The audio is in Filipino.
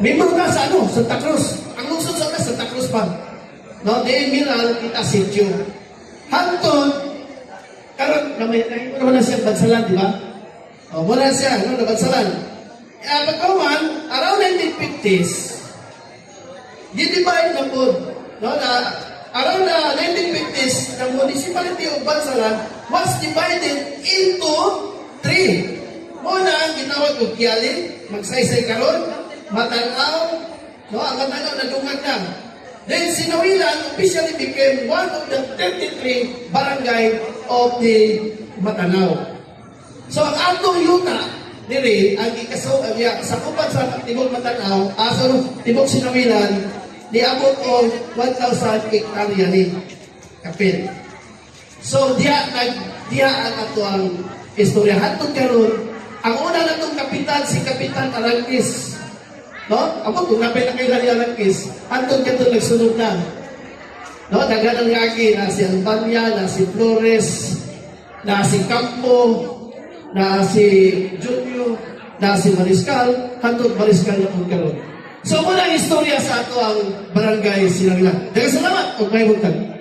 Member ka sa ano? Santa Cruz. Ang lungsod sa Santa Cruz pa. No, de Miral kita sitio. Hantod karon naman na siya bansalan, di ba? O, muna siya, no, nabansalan. Pagkawan, around 1950s, di-divide na po, no, na around 1950s, the municipality of Bansalan was divided into three. Muna, ang ginawag ko Kialin, magsaysay karon, Matanaw, no, ang Matanaw na dungat na. Then, Sinawilan officially became one of the 33 barangay of the Matanaw. So, ang atong yuta, diri, ang kasakupan sa Tibok Matanaw, Tibok Sinawilan, diabot o 1,000 hektarya ni kapil. So, diya ang ato ang istorya. Hantong karon, ang una na itong kapitan, si Kapitan Arangkis. No? Amo, kung napay na kayo na ni Arangkis, hantong kato nagsunod na. No? Dagan ang ngaki na si Antanya, na si Flores, na si Campo, na si Junio, na si Mariscal, hantong Mariscal na itong karon. So, muna ang istorya sa ato ang barangay Sinawilan. Dagang salamat, kung may buntag.